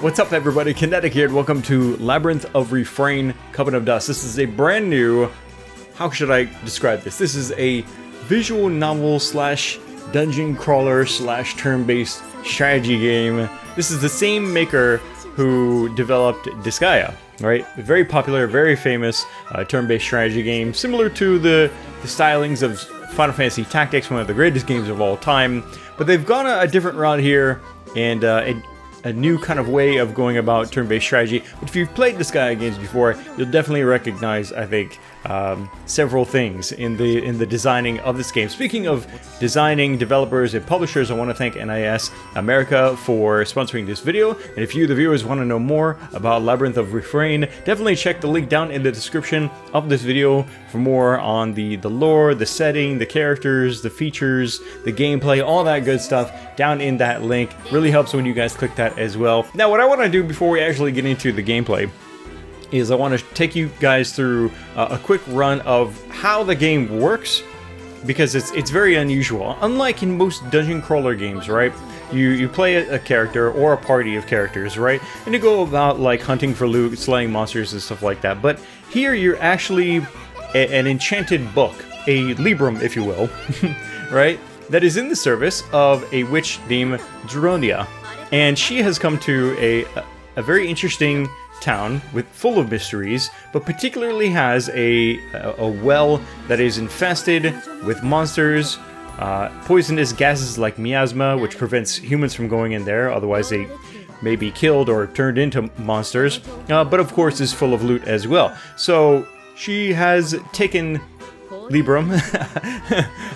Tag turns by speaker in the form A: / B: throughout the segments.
A: What's up, everybody? Kinetic here, and welcome to Labyrinth of Refrain, Coven of Dusk. This is a brand new, how should I describe this? This is a visual novel slash dungeon crawler slash turn-based strategy game. This is the same maker who developed Dusk, right? Very popular, very famous turn-based strategy game, similar to the stylings of Final Fantasy Tactics, one of the greatest games of all time. But they've gone a different route here, and a new kind of way of going about turn-based strategy. But if you've played Dusk games before, you'll definitely recognize, I think, several things in the designing of this game. Speaking of designing, developers, and publishers, I want to thank NIS America for sponsoring this video. And if you, the viewers, want to know more about Labyrinth of Refrain, definitely check the link down in the description of this video for more on the lore, the setting, the characters, the features, the gameplay, all that good stuff down in that link. Really helps when you guys click that as well. Now, what I want to do before we actually get into the gameplay is I want to take you guys through a quick run of how the game works, because it's very unusual. Unlike in most dungeon crawler games, right? You play a character or a party of characters, right? And you go about like hunting for loot, slaying monsters and stuff like that. But here you're actually an enchanted book, a Labyrinth, if you will, right? That is in the service of a witch named Dronyathat. And she has come to a very interesting town full of mysteries, but particularly has a well that is infested with monsters, poisonous gases like miasma, which prevents humans from going in there, otherwise they may be killed or turned into monsters, but of course is full of loot as well. So she has taken Labyrinth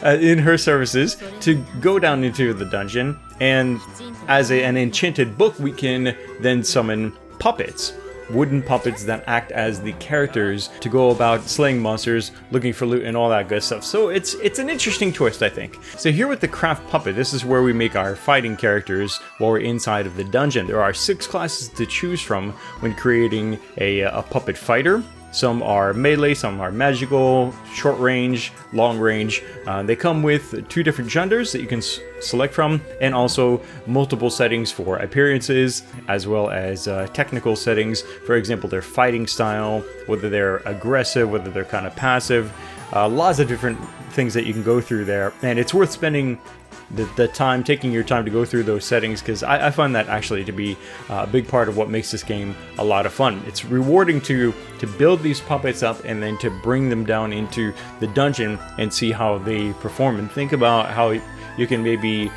A: in her services to go down into the dungeon, and as an enchanted book we can then summon puppets. Wooden puppets that act as the characters to go about slaying monsters, looking for loot, and all that good stuff. So it's an interesting twist, I think. So here with the craft puppet, this is where we make our fighting characters while we're inside of the dungeon. There are 6 classes to choose from when creating a puppet fighter. Some are melee, some are magical, short range, long range. They come with 2 different genders that you can select from, and also multiple settings for appearances, as well as technical settings. For example, their fighting style, whether they're aggressive, whether they're kind of passive. Lots of different things that you can go through there, and it's worth spending the time, taking your time to go through those settings, because I find that actually to be a big part of what makes this game a lot of fun. It's rewarding to build these puppets up and then to bring them down into the dungeon and see how they perform, and think about how you can maybe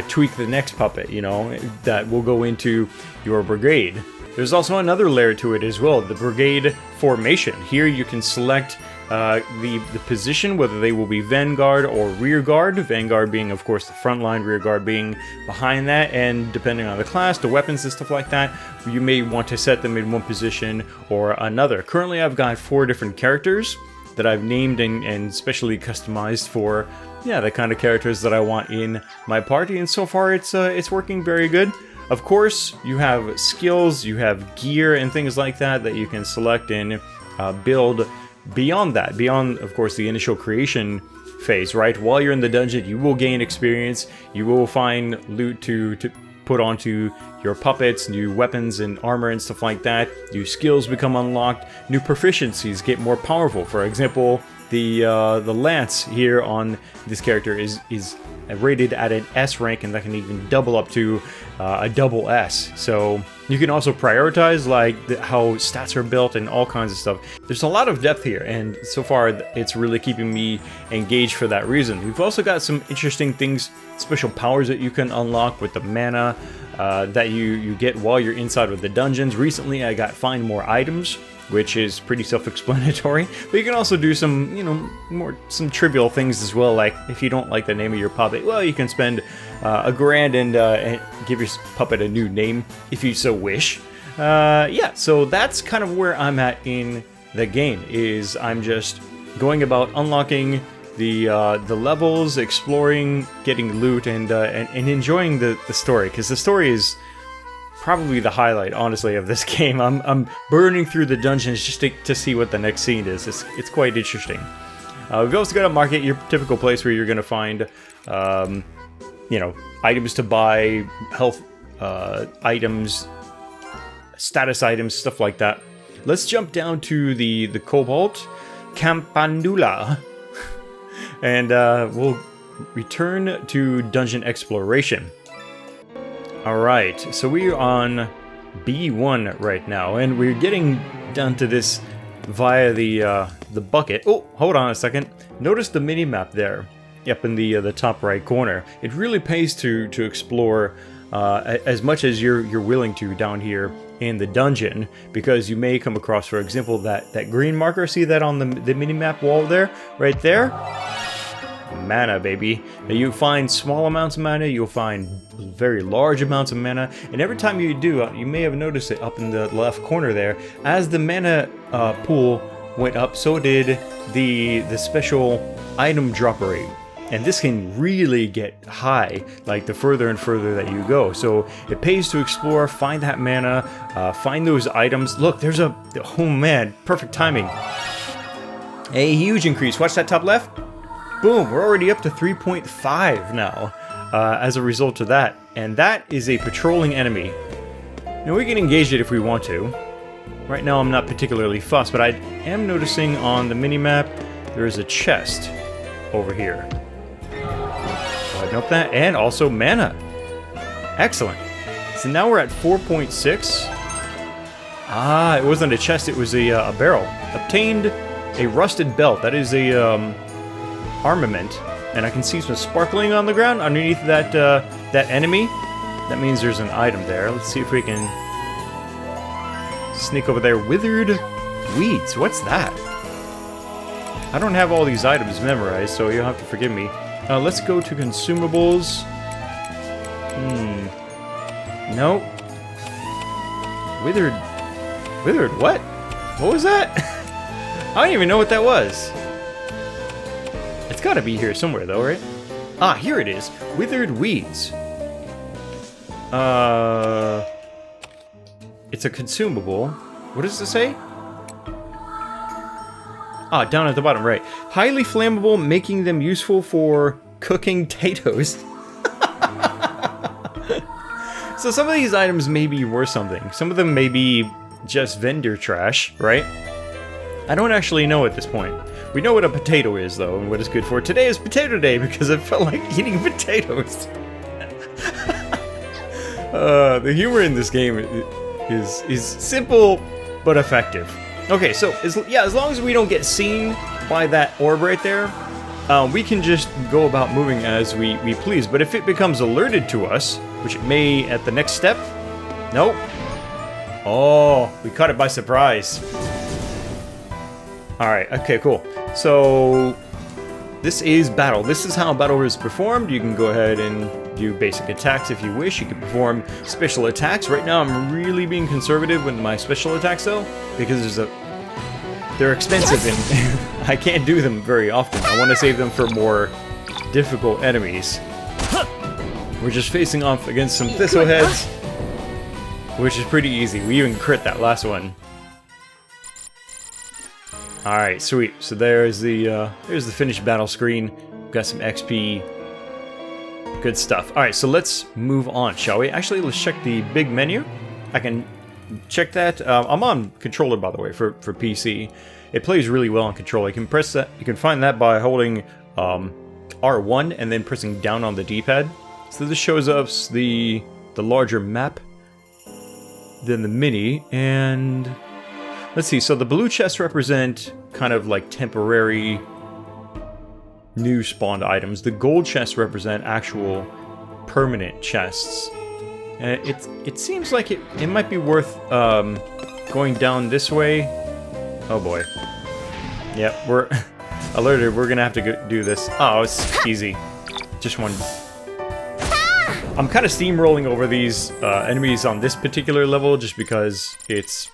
A: tweak the next puppet, you know, that will go into your brigade. There's also another layer to it as well, the brigade formation. Here you can select the position, whether they will be vanguard or rear guard. Vanguard being, of course, the front line, rear guard being behind that, and depending on the class, the weapons and stuff like that, you may want to set them in one position or another. Currently, I've got 4 different characters that I've named and specially customized for, yeah, the kind of characters that I want in my party, and so far it's working very good. Of course, you have skills, you have gear and things like that you can select and build. Beyond that, beyond, of course, the initial creation phase, right? While you're in the dungeon, you will gain experience, you will find loot to put onto your puppets, new weapons and armor and stuff like that. New skills become unlocked, new proficiencies get more powerful. For example, the lance here on this character is rated at an S rank, and that can even double up to a double S. So you can also prioritize like how stats are built and all kinds of stuff. There's a lot of depth here, and so far it's really keeping me engaged for that reason. We've also got some interesting things, special powers that you can unlock with the mana that you get while you're inside of the dungeons. Recently I got find more items, which is pretty self-explanatory, but you can also do some, you know, some trivial things as well, like if you don't like the name of your puppet, well, you can spend $1,000 and give your puppet a new name if you so wish. Yeah, so that's kind of where I'm at in the game, is I'm just going about unlocking the levels, exploring, getting loot, and enjoying the story, because the story is probably the highlight, honestly, of this game. I'm burning through the dungeons just to see what the next scene is. It's quite interesting. We've also got a market, your typical place where you're going to find, you know, items to buy, health items, status items, stuff like that. Let's jump down to the Cobalt Campanula, and we'll return to dungeon exploration. Alright, so we're on B1 right now, and we're getting down to this via the bucket. Oh, hold on a second. Notice the mini-map there, up in the top right corner. It really pays to explore as much as you're willing to down here in the dungeon, because you may come across, for example, that green marker. See that on the mini-map wall there? Right there? Mana, baby. Now, you find small amounts of mana, you'll find very large amounts of mana, and every time you do, you may have noticed it up in the left corner there, as the mana pool went up, so did the special item drop rate. And this can really get high, like the further and further that you go. So it pays to explore, find that mana, find those items. Look, there's a... Oh man, perfect timing. A huge increase. Watch that top left. Boom, we're already up to 3.5 now as a result of that. And that is a patrolling enemy. Now we can engage it if we want to. Right now I'm not particularly fussed, but I am noticing on the minimap there is a chest over here. Nope, that, and also mana. Excellent. So now we're at 4.6. Ah, it wasn't a chest, it was a barrel. Obtained a rusted belt. That is a armament, and I can see some sparkling on the ground underneath that that enemy. That means there's an item there. Let's see if we can sneak over there. Withered weeds. What's that? I don't have all these items memorized, so you'll have to forgive me. Let's go to consumables. Nope. Withered what? What was that? I don't even know what that was. It's gotta be here somewhere though, right? Ah, here it is. Withered weeds. It's a consumable. What does it say? Ah, down at the bottom, right. Highly flammable, making them useful for cooking potatoes. So some of these items may be worth something. Some of them may be just vendor trash, right? I don't actually know at this point. We know what a potato is, though, and what it's good for. Today is potato day because I felt like eating potatoes. The humor in this game is simple but effective. Okay, so as long as we don't get seen by that orb right there, we can just go about moving as we please. But if it becomes alerted to us, which it may at the next step, nope. Oh, we caught it by surprise. Alright, okay, cool. So, this is battle. This is how battle is performed. You can go ahead and do basic attacks if you wish. You can perform special attacks. Right now I'm really being conservative with my special attacks though, because they're expensive and I can't do them very often. I want to save them for more difficult enemies. We're just facing off against some thistleheads, which is pretty easy. We even crit that last one. Alright, sweet. So there's the finished battle screen. We've got some XP. Good stuff. Alright, so let's move on, shall we? Actually, let's check the big menu. I can check that. I'm on controller, by the way, for PC. It plays really well on controller. You can press that. You can find that by holding R1 and then pressing down on the D-pad. So this shows us the larger map than the mini, and let's see. So the blue chests represent kind of like temporary new spawned items. The gold chests represent actual permanent chests. And it seems like it might be worth going down this way. Oh boy. Yep, we're alerted. We're gonna have to do this. Oh, it's easy. Just one. I'm kind of steamrolling over these enemies on this particular level just because it's...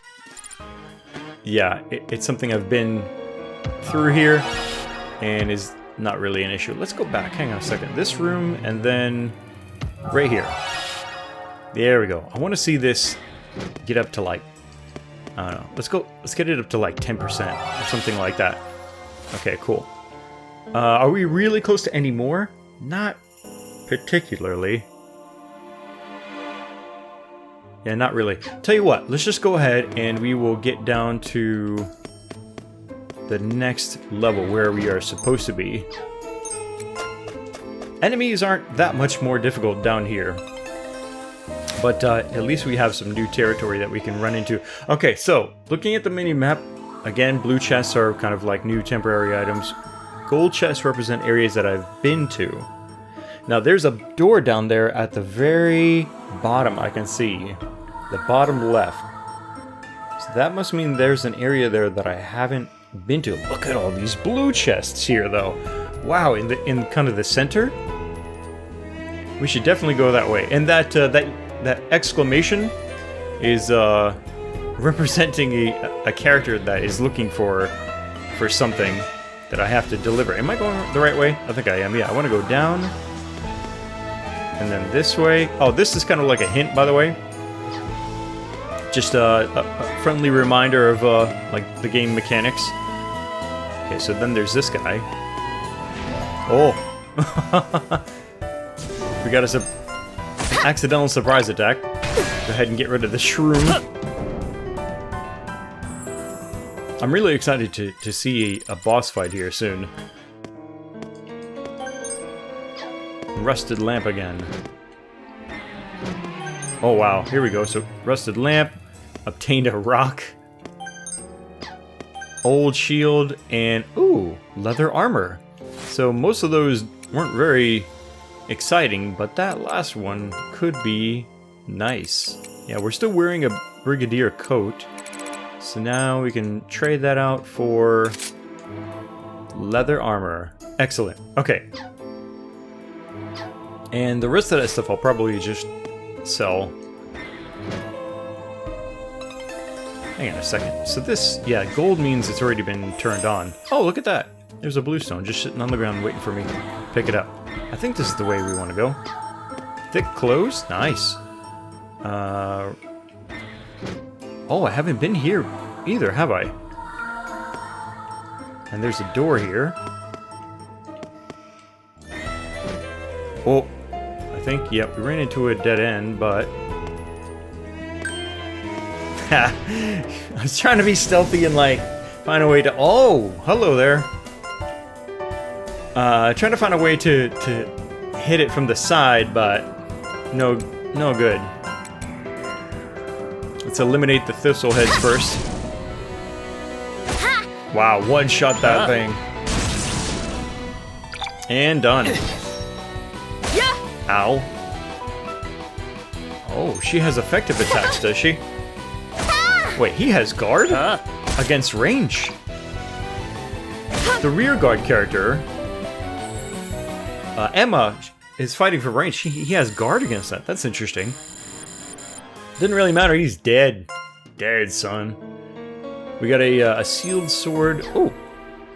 A: Yeah, it's something I've been through here and is not really an issue. Let's go back. Hang on a second. This room and then right here. There we go. I want to see this get up to like... I don't know. Let's get it up to like 10% or something like that. Okay, cool. Are we really close to any more? Not particularly. Yeah, not really. Tell you what, let's just go ahead and we will get down to the next level where we are supposed to be. Enemies aren't that much more difficult down here. But at least we have some new territory that we can run into. Okay, so looking at the mini-map, again, blue chests are kind of like new temporary items. Gold chests represent areas that I've been to. Now there's a door down there at the very bottom I can see. The bottom left. So that must mean there's an area there that I haven't been to. Look at all these blue chests here though. Wow, in kind of the center? We should definitely go that way. And that exclamation is representing a character that is looking for something that I have to deliver. Am I going the right way? I think I am. Yeah, I want to go down. And then this way. Oh, this is kind of like a hint, by the way. Just a friendly reminder of like the game mechanics. Okay, so then there's this guy. Oh. We got an accidental surprise attack. Go ahead and get rid of the shroom. I'm really excited to see a boss fight here soon. Rusted lamp again. Oh wow, here we go. So, rusted lamp, obtained a rock, old shield, and ooh, leather armor. So most of those weren't very exciting, but that last one could be nice. Yeah, we're still wearing a brigadier coat. So now we can trade that out for leather armor. Excellent. Okay. And the rest of that stuff I'll probably just sell. Hang on a second. So this, yeah, gold means it's already been turned on. Oh, look at that. There's a blue stone just sitting on the ground waiting for me to pick it up. I think this is the way we want to go. Thick clothes? Nice. Oh, I haven't been here either, have I? And there's a door here. Oh, I think, yep, we ran into a dead end, but... I was trying to be stealthy and, like, find a way to... Oh, hello there. Trying to find a way to hit it from the side, but no good. Let's eliminate the thistle heads first. Wow, one-shot that thing. And done. Ow. Oh, she has effective attacks, does she? Wait, he has guard? Against range. The rear guard character, Emma, is fighting for range. He has guard against that. That's interesting. Didn't really matter. He's dead. Dead, son. We got a sealed sword. Oh,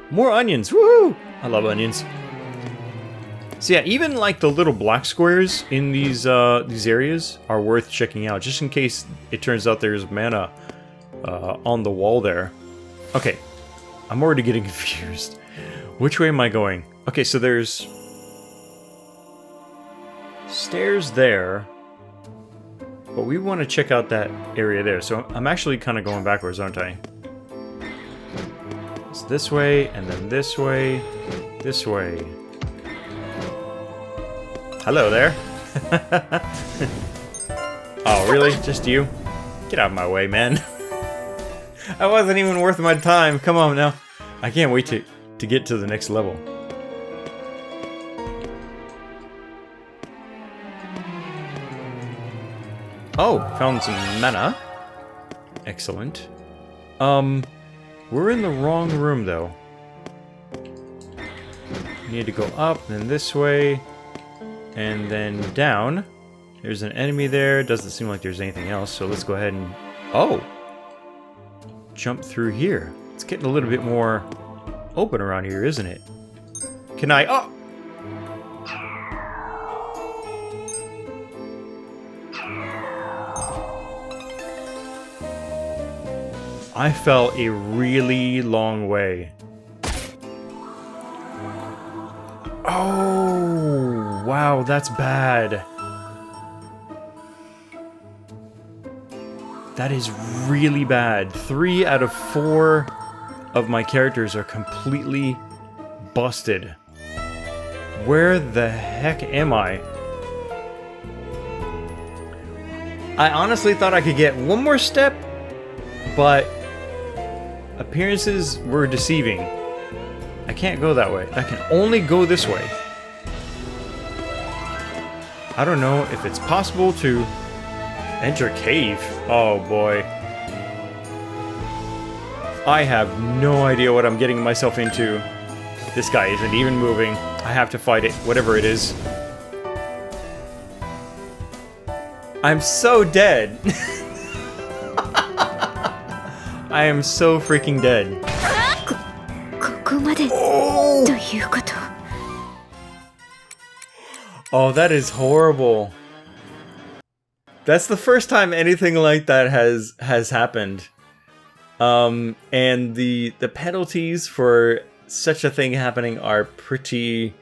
A: more onions. Woohoo! I love onions. So yeah, even like the little black squares in these areas are worth checking out, just in case it turns out there's mana on the wall there. Okay, I'm already getting confused. Which way am I going? Okay, so there's stairs there, but we want to check out that area there. So I'm actually kind of going backwards, aren't I? It's this way, and then this way, this way. Hello there. Oh, really? Just you? Get out of my way, man. That wasn't even worth my time. Come on now. I can't wait to get to the next level. Oh, found some mana. Excellent. We're in the wrong room though. Need to go up, then this way, and then down. There's an enemy there. Doesn't seem like there's anything else, so let's go ahead and... Oh! Jump through here. It's getting a little bit more open around here, isn't it? Can I... Oh! I fell a really long way. Oh, wow, that's bad. That is really bad. 3 out of 4 of my characters are completely busted. Where the heck am I? I honestly thought I could get one more step, but appearances were deceiving. I can't go that way. I can only go this way. I don't know if it's possible to enter cave. Oh boy. I have no idea what I'm getting myself into. This guy isn't even moving. I have to fight it, whatever it is. I'm so dead. I am so freaking dead. Oh, that is horrible. That's the first time anything like that has happened. And the penalties for such a thing happening are pretty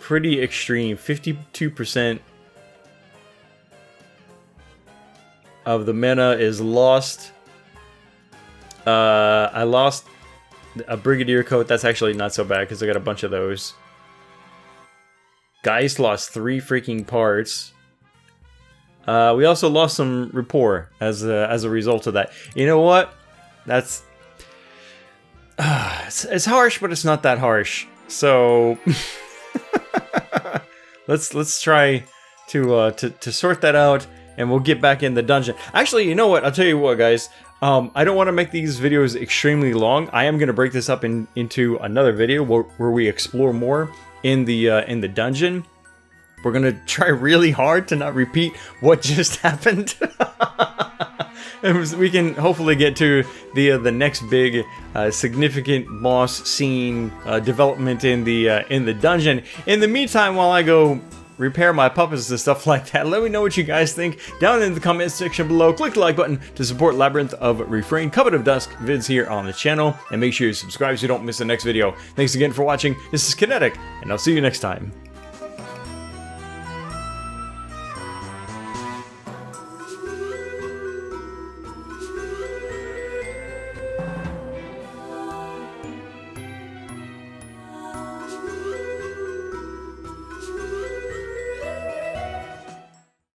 A: extreme. 52% of the mana is lost. I lost a Brigadier coat. That's actually not so bad because I got a bunch of those. Geist lost 3 freaking parts. We also lost some rapport as a result of that. You know what? That's it's harsh, but it's not that harsh. So let's try to sort that out, and we'll get back in the dungeon. Actually, you know what? I'll tell you what, guys. I don't want to make these videos extremely long. I am going to break this up into another video where we explore more in the dungeon. We're going to try really hard to not repeat what just happened. We can hopefully get to the next big significant boss scene development in the dungeon. In the meantime, while I go repair my puppets and stuff like that, let me know what you guys think down in the comment section below. Click the like button to support Labyrinth of Refrain, Coven of Dusk vids here on the channel, and make sure you subscribe so you don't miss the next video. Thanks again for watching. This is Kinetic, and I'll see you next time.